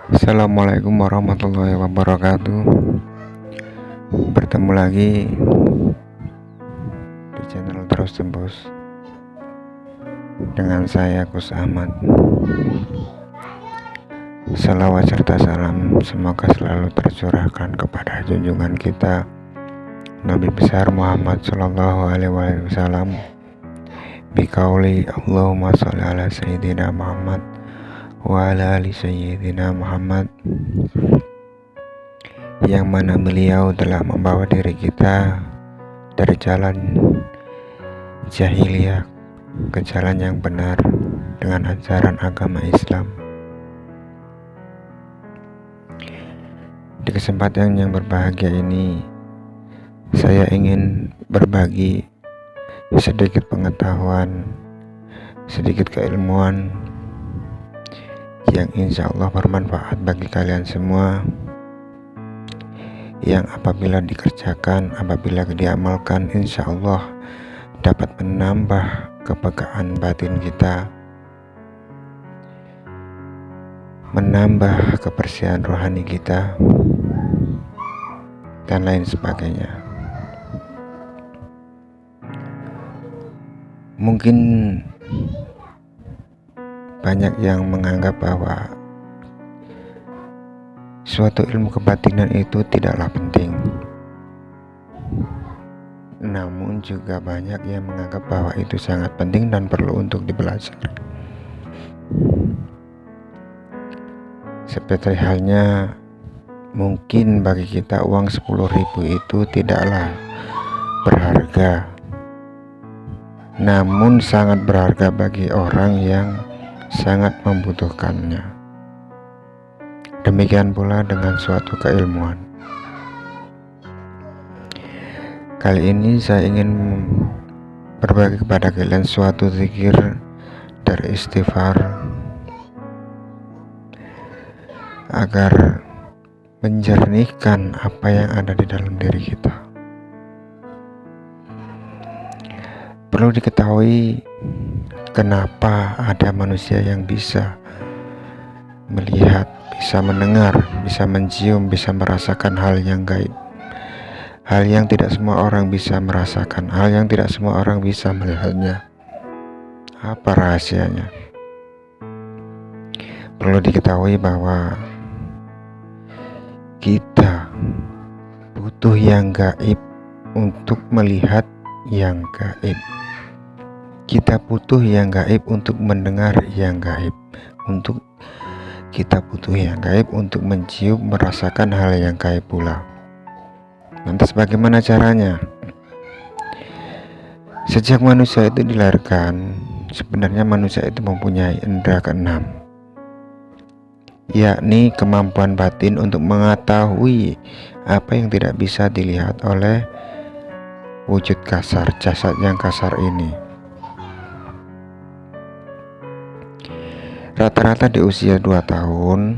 Assalamualaikum warahmatullahi wabarakatuh. Bertemu lagi di channel Terus Tembus dengan saya Gus Ahmad. Salawat serta salam semoga selalu tercurahkan kepada junjungan kita Nabi besar Muhammad Sallallahu Alaihi Wasallam. Bikauli Allahumma sholli ala Sayyidina Muhammad wa ala ali Sayyidina Muhammad, yang mana beliau telah membawa diri kita dari jalan jahiliyah ke jalan yang benar dengan ajaran agama Islam. Di kesempatan yang berbahagia ini, saya ingin berbagi sedikit pengetahuan, sedikit keilmuan yang insya Allah bermanfaat bagi kalian semua, yang apabila dikerjakan, apabila diamalkan, insya Allah dapat menambah kepekaan batin kita, menambah kebersihan rohani kita, dan lain sebagainya. Mungkin banyak yang menganggap bahwa suatu ilmu kebatinan itu tidaklah penting. Namun juga banyak yang menganggap bahwa itu sangat penting dan perlu untuk dipelajari. Seperti halnya mungkin bagi kita uang 10.000 itu tidaklah berharga, namun sangat berharga bagi orang yang sangat membutuhkannya. Demikian pula dengan suatu keilmuan. Kali ini saya ingin berbagi kepada kalian suatu zikir dari istighfar agar menjernihkan apa yang ada di dalam diri kita. Perlu diketahui kenapa ada manusia yang bisa melihat, bisa mendengar, bisa mencium, bisa merasakan hal yang gaib, hal yang tidak semua orang bisa merasakan, hal yang tidak semua orang bisa melihatnya. Apa rahasianya? Perlu diketahui bahwa kita butuh yang gaib untuk melihat yang gaib. Kita butuh yang gaib untuk mendengar yang gaib. Kita butuh yang gaib untuk mencium, merasakan hal yang gaib pula. Lantas bagaimana caranya? Sejak manusia itu dilahirkan, sebenarnya manusia itu mempunyai indera keenam, yakni kemampuan batin untuk mengetahui apa yang tidak bisa dilihat oleh wujud kasar, jasad yang kasar ini. Rata-rata di usia 2 tahun,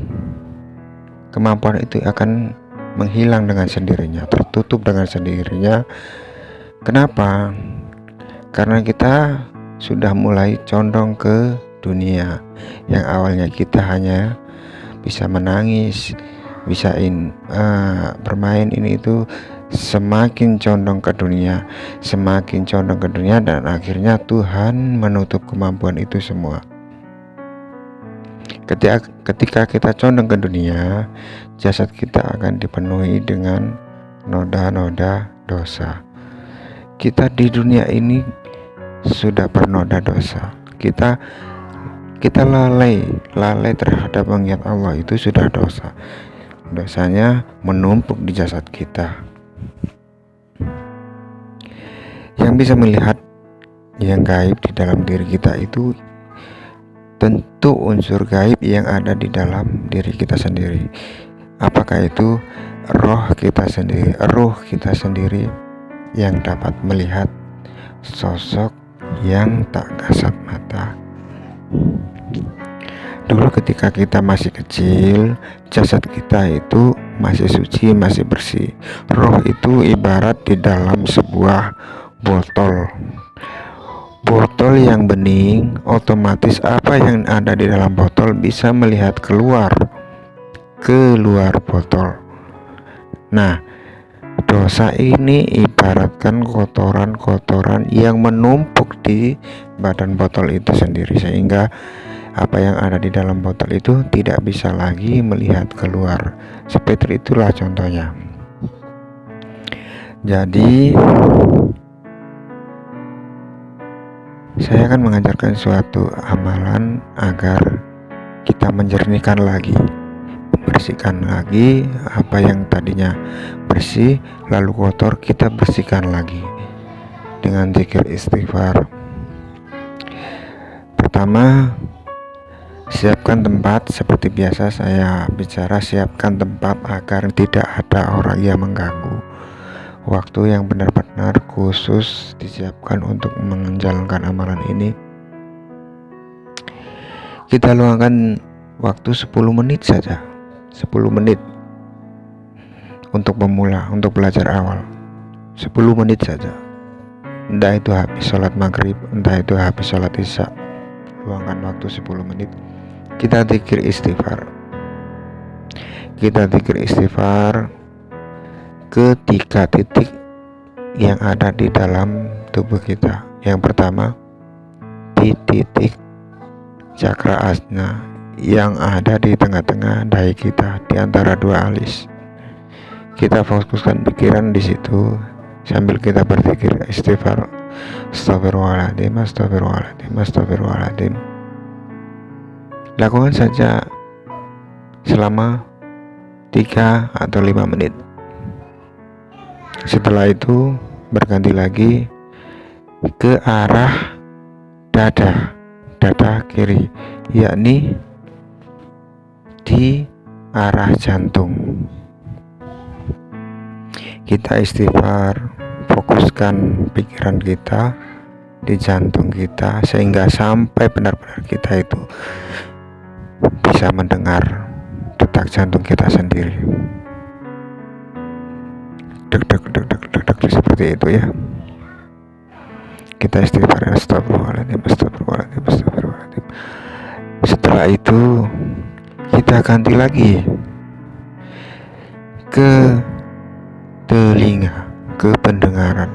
kemampuan itu akan menghilang dengan sendirinya, tertutup dengan sendirinya. Kenapa? Karena kita sudah mulai condong ke dunia yang awalnya kita hanya bisa menangis, bisa bermain ini itu, semakin condong ke dunia, dan akhirnya Tuhan menutup kemampuan itu semua. Ketika kita condong ke dunia, jasad kita akan dipenuhi dengan noda-noda dosa. Kita di dunia ini sudah bernoda dosa. Kita lalai terhadap mengingat Allah, itu sudah dosa. Dosanya menumpuk di jasad kita. Yang bisa melihat yang gaib di dalam diri kita itu tentu unsur gaib yang ada di dalam diri kita sendiri. Apakah itu ruh kita sendiri yang dapat melihat sosok yang tak kasat mata. Dulu ketika kita masih kecil, jasad kita itu masih suci, masih bersih. Roh itu ibarat di dalam sebuah botol yang bening, otomatis apa yang ada di dalam botol bisa melihat keluar. keluar botol. Nah, dosa ini ibaratkan kotoran-kotoran yang menumpuk di badan botol itu sendiri, sehingga apa yang ada di dalam botol itu tidak bisa lagi melihat keluar. Seperti itulah contohnya. Jadi saya akan mengajarkan suatu amalan agar kita menjernihkan lagi, membersihkan lagi apa yang tadinya bersih lalu kotor, kita bersihkan lagi dengan zikir istighfar. Pertama, siapkan tempat. Seperti biasa saya bicara, siapkan tempat agar tidak ada orang yang mengganggu. Waktu yang benar-benar khusus disiapkan untuk menjalankan amalan ini. Kita luangkan waktu 10 menit saja, 10 menit untuk pemula, untuk belajar awal. 10 menit saja. Entah itu habis sholat maghrib, entah itu habis sholat isya, luangkan waktu 10 menit. Kita zikir istighfar. Kita zikir istighfar ke 3 titik yang ada di dalam tubuh kita. Yang pertama, di titik cakra asna yang ada di tengah-tengah dahi kita, di antara 2 alis. Kita fokuskan pikiran di situ sambil kita berzikir istighfar. Astagfirullahaladzim, astagfirullahaladzim, astagfirullahaladzim. Lakukan saja selama 3 atau 5 menit. Setelah itu berganti lagi ke arah dada kiri, yakni di arah jantung. Kita istighfar, fokuskan pikiran kita di jantung kita sehingga sampai benar-benar kita itu bisa mendengar detak jantung kita sendiri. Deg seperti itu ya. Kita istighfar, astagfirullahaladzim, astagfirullahaladzim, astagfirullahaladzim. Setelah itu kita ganti lagi ke telinga, ke pendengaran.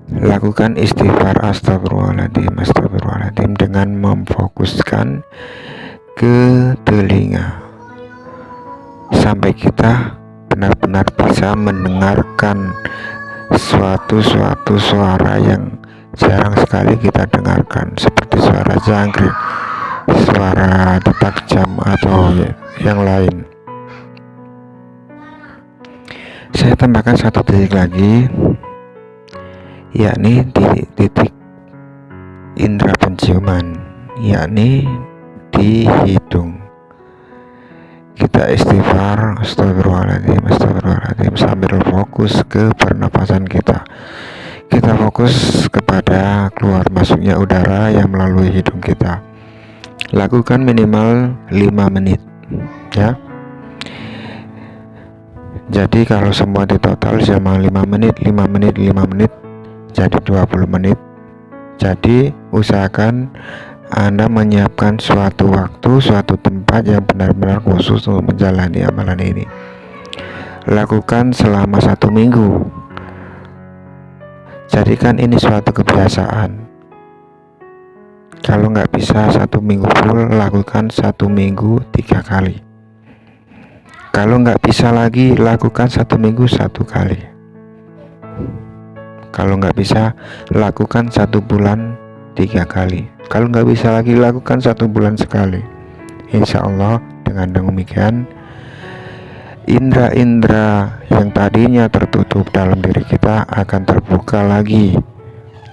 Lakukan istighfar astagfirullahaladzim, astagfirullahaladzim dengan memfokuskan ke telinga sampai kita benar-benar bisa mendengarkan suatu suara yang jarang sekali kita dengarkan, seperti suara jangkrik, suara detak jam atau yang lain. Saya tambahkan 1 titik lagi, yakni titik indera penciuman, yakni di hidung. Kita istighfar, astagfirullahaladzim, astagfirullahaladzim, sambil fokus ke pernapasan kita. Kita fokus kepada keluar masuknya udara yang melalui hidung kita. Lakukan minimal 5 menit ya. Jadi kalau semua di total selama 5 menit jadi 20 menit. Jadi usahakan Anda menyiapkan suatu waktu, suatu tempat yang benar-benar khusus untuk menjalani amalan ini. Lakukan selama 1 minggu. Jadikan ini suatu kebiasaan. Kalau nggak bisa 1 minggu full, lakukan 1 minggu 3 kali. Kalau nggak bisa lagi, lakukan 1 minggu 1 kali. Kalau nggak bisa, lakukan 1 bulan 3 kali. Kalau nggak bisa lagi, lakukan 1 bulan sekali. Insya Allah dengan demikian indera-indera yang tadinya tertutup dalam diri kita akan terbuka lagi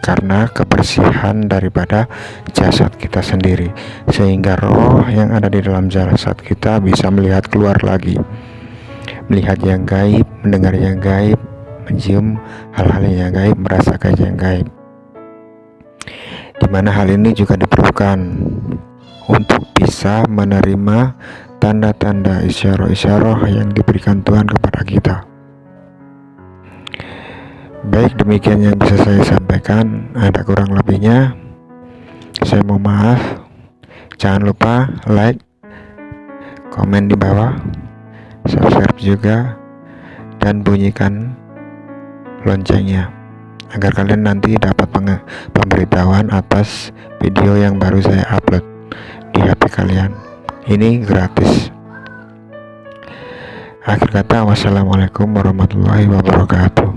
karena kebersihan daripada jasad kita sendiri, sehingga roh yang ada di dalam jasad kita bisa melihat keluar lagi, melihat yang gaib, mendengar yang gaib, mencium hal-hal yang gaib, merasakan yang gaib. Di mana hal ini juga diperlukan untuk bisa menerima tanda-tanda isyarah-isyarah yang diberikan Tuhan kepada kita. Baik, demikian yang bisa saya sampaikan. Ada kurang lebihnya saya mohon maaf. Jangan lupa like, komen di bawah, subscribe juga, dan bunyikan loncengnya agar kalian nanti dapat pemberitahuan atas video yang baru saya upload di HP kalian. Ini gratis. Akhir kata, wassalamualaikum warahmatullahi wabarakatuh.